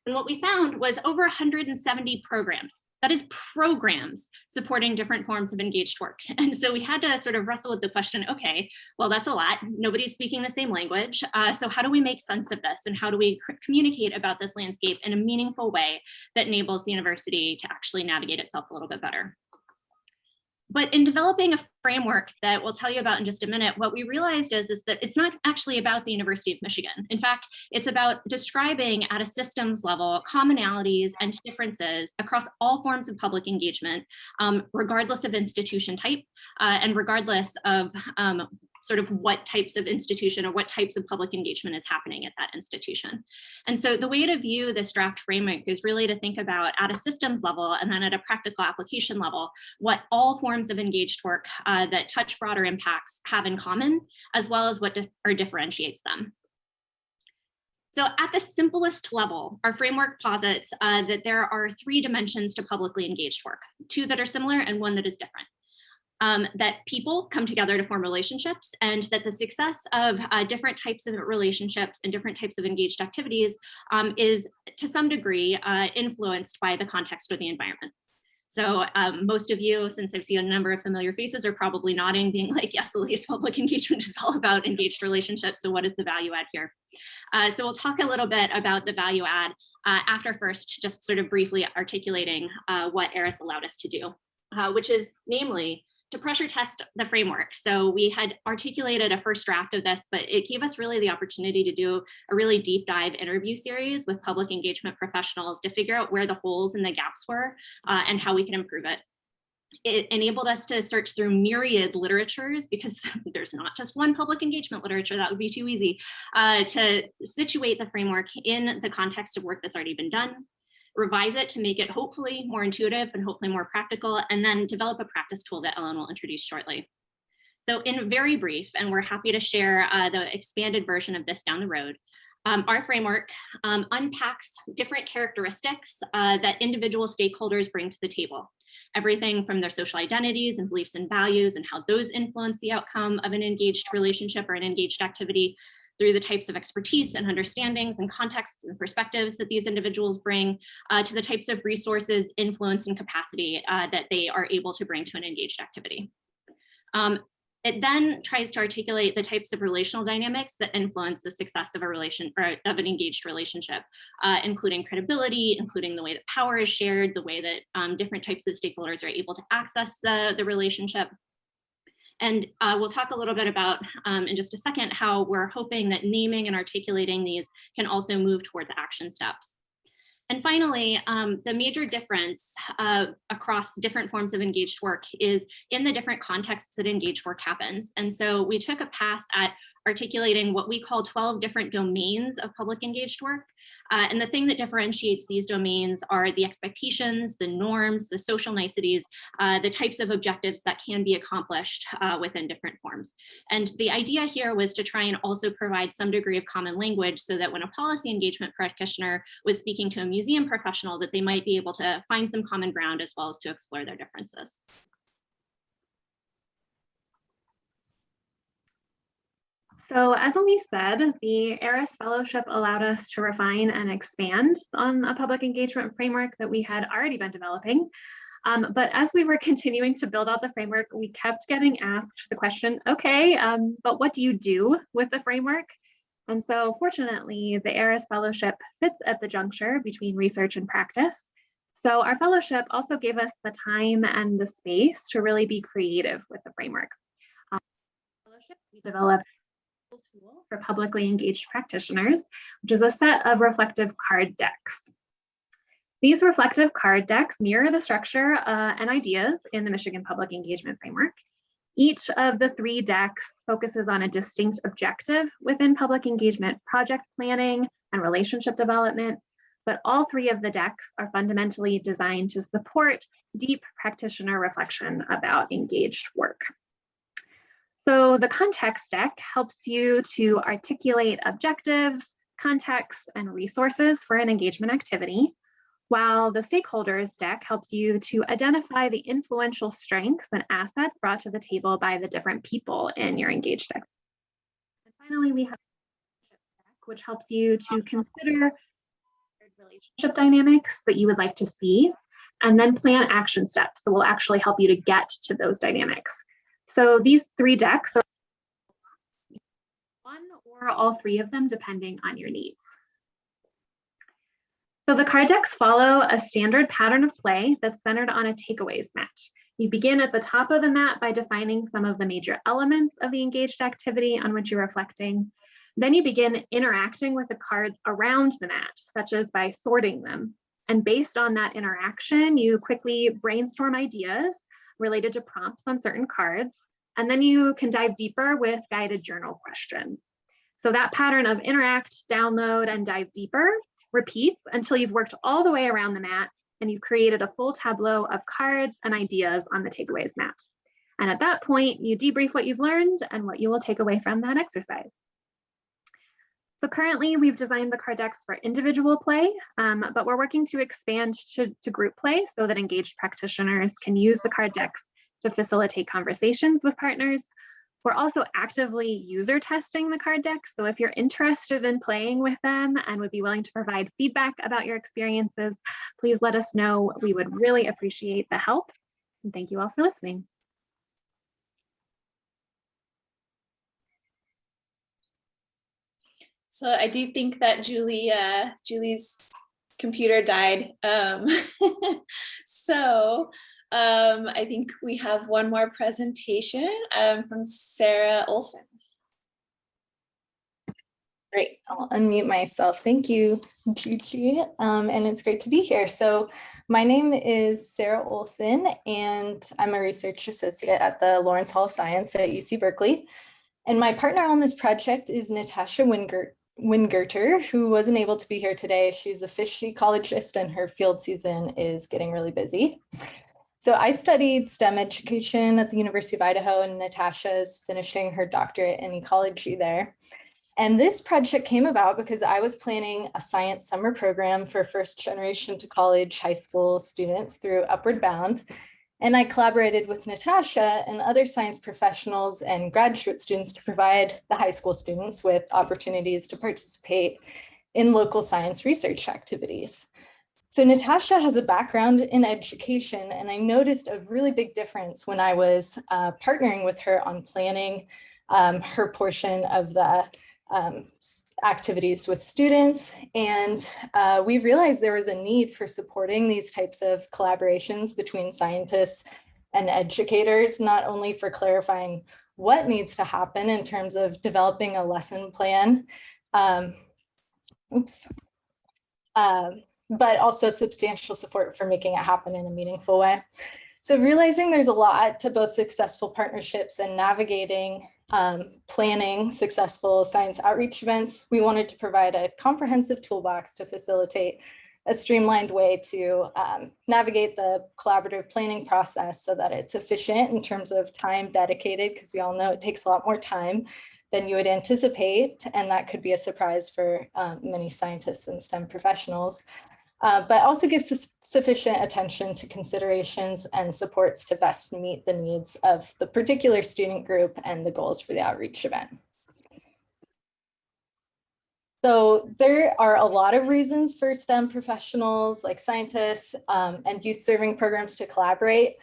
And what we found was over 170 programs. That is programs supporting different forms of engaged work. And so we had to sort of wrestle with the question, okay, well, that's a lot. Nobody's speaking the same language. So how do we make sense of this? And how do we communicate about this landscape in a meaningful way that enables the university to actually navigate itself a little bit better? But in developing a framework that we'll tell you about in just a minute, what we realized is that it's not actually about the University of Michigan. In fact, it's about describing at a systems level commonalities and differences across all forms of public engagement, regardless of institution type, and regardless of sort of what types of institution or what types of public engagement is happening at that institution. And so the way to view this draft framework is really to think about at a systems level and then at a practical application level, what all forms of engaged work that touch broader impacts have in common, as well as what differentiates them. So at the simplest level, our framework posits that there are 3 dimensions to publicly engaged work, 2 that are similar and 1 that is different. That people come together to form relationships, and that the success of different types of relationships and different types of engaged activities is to some degree influenced by the context or the environment. So most of you, since I've seen a number of familiar faces, are probably nodding, being like, yes, Elise, public engagement is all about engaged relationships. So what is the value add here? So we'll talk a little bit about the value add after first, just sort of briefly articulating what ARIS allowed us to do, which is namely to pressure test the framework. So we had articulated a first draft of this, but it gave us really the opportunity to do a really deep dive interview series with public engagement professionals to figure out where the holes and the gaps were and how we can improve it. It enabled us to search through myriad literatures, because there's not just one public engagement literature, that would be too easy, to situate the framework in the context of work that's already been done, revise it to make it hopefully more intuitive and hopefully more practical, and then develop a practice tool that Ellen will introduce shortly. So in very brief, and we're happy to share the expanded version of this down the road, our framework unpacks different characteristics that individual stakeholders bring to the table. Everything from their social identities and beliefs and values and how those influence the outcome of an engaged relationship or an engaged activity, through the types of expertise and understandings and contexts and perspectives that these individuals bring, to the types of resources, influence, and capacity that they are able to bring to an engaged activity. It then tries to articulate the types of relational dynamics that influence the success of a relation or of an engaged relationship, including credibility, including the way that power is shared, the way that different types of stakeholders are able to access the relationship. And we'll talk a little bit about in just a second how we're hoping that naming and articulating these can also move towards action steps. And finally, the major difference across different forms of engaged work is in the different contexts that engaged work happens. And so we took a pass at articulating what we call 12 different domains of public engaged work. And the thing that differentiates these domains are the expectations, the norms, the social niceties, the types of objectives that can be accomplished within different forms. And the idea here was to try and also provide some degree of common language so that when a policy engagement practitioner was speaking to a museum professional, that they might be able to find some common ground as well as to explore their differences. So as Elise said, the ARIS Fellowship allowed us to refine and expand on a public engagement framework that we had already been developing. But as we were continuing to build out the framework, we kept getting asked the question, okay, but what do you do with the framework? And so fortunately, the ARIS Fellowship sits at the juncture between research and practice. So our fellowship also gave us the time and the space to really be creative with the framework. We developed tool for publicly engaged practitioners, which is a set of reflective card decks. These reflective card decks mirror the structure and ideas in the Michigan Public Engagement Framework. Each of the 3 decks focuses on a distinct objective within public engagement project planning and relationship development, but all 3 of the decks are fundamentally designed to support deep practitioner reflection about engaged work. So the context deck helps you to articulate objectives, contexts, and resources for an engagement activity, while the stakeholders deck helps you to identify the influential strengths and assets brought to the table by the different people in your engaged activity. And finally, we have the deck, which helps you to consider relationship dynamics that you would like to see, and then plan action steps that will actually help you to get to those dynamics. So these 3 decks are one or all 3 of them, depending on your needs. So the card decks follow a standard pattern of play that's centered on a takeaways mat. You begin at the top of the mat by defining some of the major elements of the engaged activity on which you're reflecting. Then you begin interacting with the cards around the mat, such as by sorting them. And based on that interaction, you quickly brainstorm ideas related to prompts on certain cards, and then you can dive deeper with guided journal questions. So that pattern of interact, download, and dive deeper repeats until you've worked all the way around the mat and you've created a full tableau of cards and ideas on the takeaways mat. And at that point, you debrief what you've learned and what you will take away from that exercise. So currently we've designed the card decks for individual play, but we're working to expand to group play so that engaged practitioners can use the card decks to facilitate conversations with partners, We're also actively user testing the card decks. So if you're interested in playing with them and would be willing to provide feedback about your experiences, please let us know. We would really appreciate the help. And thank you all for listening. So I do think that Julie's computer died. I think we have one more presentation from Sarah Olson. Great, I'll unmute myself. Thank you, Gigi, and it's great to be here. So my name is Sarah Olson, and I'm a research associate at the Lawrence Hall of Science at UC Berkeley. And my partner on this project is Natasha Wingerter, who wasn't able to be here today. She's a fish ecologist and her field season is getting really busy. So I studied STEM education at the University of Idaho, and Natasha is finishing her doctorate in ecology there. And this project came about because I was planning a science summer program for first generation to college high school students through Upward Bound. And I collaborated with Natasha and other science professionals and graduate students to provide the high school students with opportunities to participate in local science research activities. So Natasha has a background in education, and I noticed a really big difference when I was partnering with her on planning her portion of the activities with students. And we realized there was a need for supporting these types of collaborations between scientists and educators, not only for clarifying what needs to happen in terms of developing a lesson plan, but also substantial support for making it happen in a meaningful way. So realizing there's a lot to both successful partnerships and navigating planning successful science outreach events, we wanted to provide a comprehensive toolbox to facilitate a streamlined way to navigate the collaborative planning process so that it's efficient in terms of time dedicated, because we all know it takes a lot more time than you would anticipate, and that could be a surprise for many scientists and STEM professionals. But also gives sufficient attention to considerations and supports to best meet the needs of the particular student group and the goals for the outreach event. So there are a lot of reasons for STEM professionals like scientists and youth serving programs to collaborate.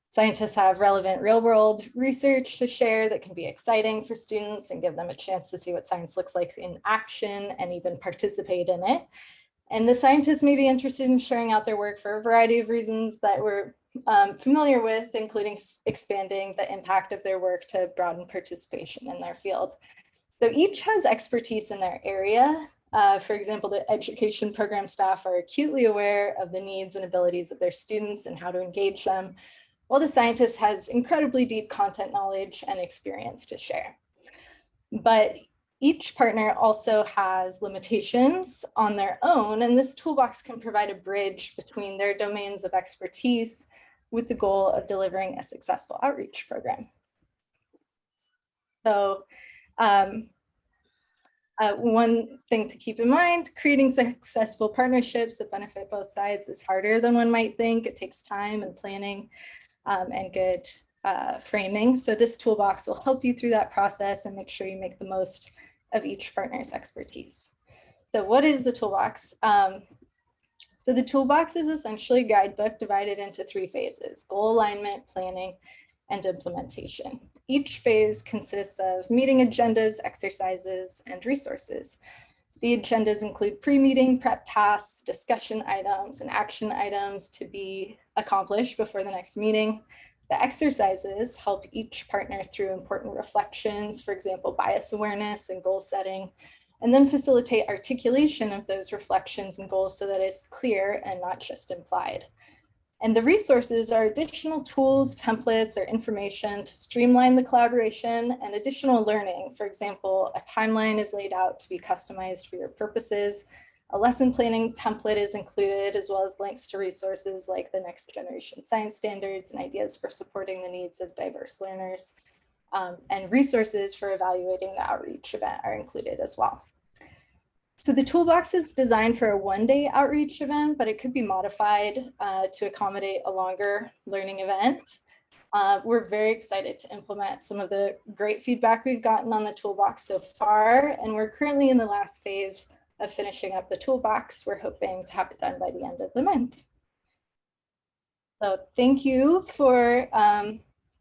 Scientists have relevant real-world research to share that can be exciting for students and give them a chance to see what science looks like in action and even participate in it. And the scientists may be interested in sharing out their work for a variety of reasons that we're familiar with, including expanding the impact of their work to broaden participation in their field. So each has expertise in their area. For example, the education program staff are acutely aware of the needs and abilities of their students and how to engage them, while the scientist has incredibly deep content knowledge and experience to share. But each partner also has limitations on their own, and this toolbox can provide a bridge between their domains of expertise with the goal of delivering a successful outreach program. So one thing to keep in mind, creating successful partnerships that benefit both sides is harder than one might think. It takes time and planning and good framing. So this toolbox will help you through that process and make sure you make the most of each partner's expertise. So what is the toolbox? So the toolbox is essentially a guidebook divided into 3 phases: goal alignment, planning, and implementation. Each phase consists of meeting agendas, exercises, and resources. The agendas include pre-meeting prep tasks, discussion items, and action items to be accomplished before the next meeting. The exercises help each partner through important reflections, for example, bias awareness and goal setting, and then facilitate articulation of those reflections and goals so that it's clear and not just implied. And the resources are additional tools, templates, or information to streamline the collaboration and additional learning. For example, a timeline is laid out to be customized for your purposes. A lesson planning template is included, as well as links to resources like the next generation science standards and ideas for supporting the needs of diverse learners. And resources for evaluating the outreach event are included as well. So the toolbox is designed for a one-day outreach event, but it could be modified to accommodate a longer learning event. We're very excited to implement some of the great feedback we've gotten on the toolbox so far, and we're currently in the last phase of finishing up the toolbox. We're hoping to have it done by the end of the month. So thank you for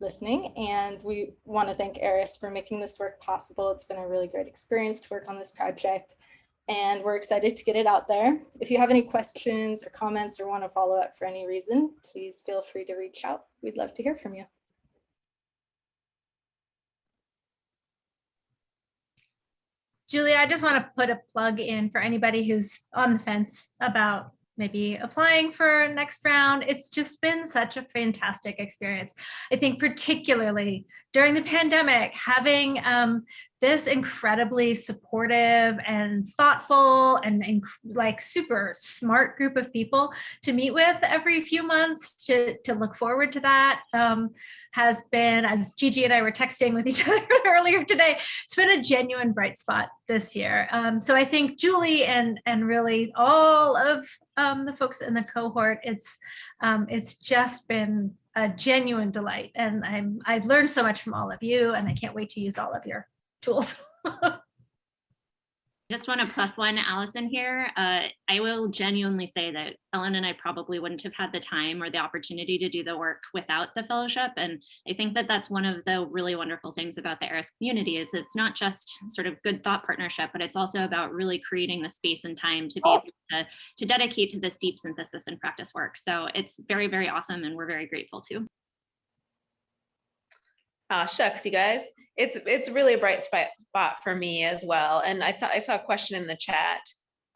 listening, and we want to thank ARIS for making this work possible. It's been a really great experience to work on this project, and we're excited to get it out there. If you have any questions or comments or want to follow up for any reason, please feel free to reach out. We'd love to hear from you. Julie, I just want to put a plug in for anybody who's on the fence about maybe applying for next round. It's just been such a fantastic experience. I think particularly during the pandemic, having this incredibly supportive and thoughtful and like super smart group of people to meet with every few months to look forward to that has been, as Gigi and I were texting with each other earlier today, it's been a genuine bright spot this year. So I think Julie and really all of the folks in the cohort, it's just been a genuine delight, and I've learned so much from all of you, and I can't wait to use all of your tools. Just want to plus one Allison here. I will genuinely say that Ellen and I probably wouldn't have had the time or the opportunity to do the work without the fellowship. And I think that that's one of the really wonderful things about the ARIS community is it's not just sort of good thought partnership, but it's also about really creating the space and time to be able to dedicate to this deep synthesis and practice work. So it's very, very awesome. And we're very grateful too. Shucks, you guys. It's really a bright spot for me as well. And I saw a question in the chat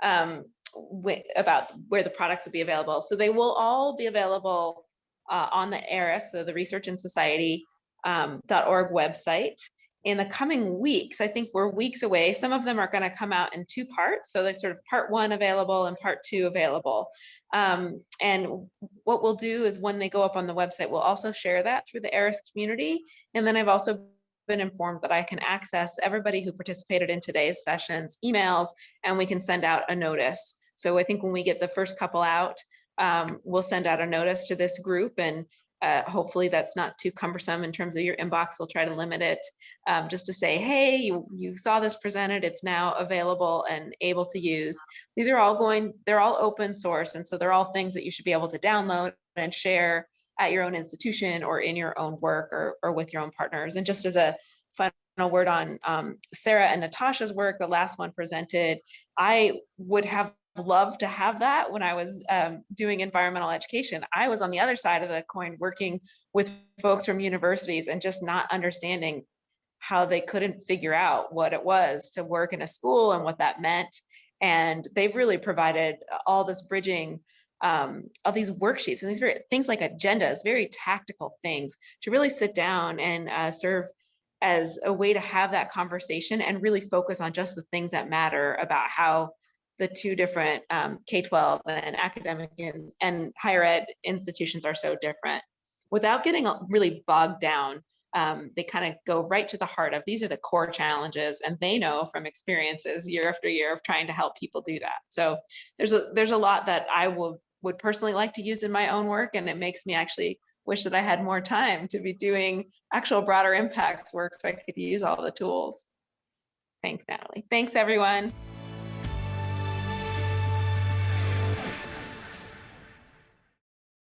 about where the products would be available. So they will all be available on the ARIS, so the Research and Society .org website in the coming weeks. I think we're weeks away. Some of them are going to come out in two parts. So there's sort of part one available and part two available. And what we'll do is when they go up on the website, we'll also share that through the ARIS community. And then I've also been informed that I can access everybody who participated in today's sessions emails, and we can send out a notice. So I think when we get the first couple out, we'll send out a notice to this group, and hopefully that's not too cumbersome in terms of your inbox. We'll try to limit it just to say, hey, you saw this presented, it's now available and able to use. These are all they're all open source. And so they're all things that you should be able to download and share at your own institution or in your own work or with your own partners. And just as a final word on Sarah and Natasha's work, the last one presented, I would have loved to have that when I was doing environmental education. I was on the other side of the coin working with folks from universities and just not understanding how they couldn't figure out what it was to work in a school and what that meant. And they've really provided all this bridging of these worksheets and these very things like agendas, very tactical things to really sit down and serve as a way to have that conversation and really focus on just the things that matter about how the two different K-12 and academic and higher ed institutions are so different without getting really bogged down. They kind of go right to the heart of these are the core challenges, and they know from experiences year after year of trying to help people do that. So there's a lot that I would personally like to use in my own work, and it makes me actually wish that I had more time to be doing actual broader impacts work so I could use all the tools. Thanks, Natalie. Thanks, everyone.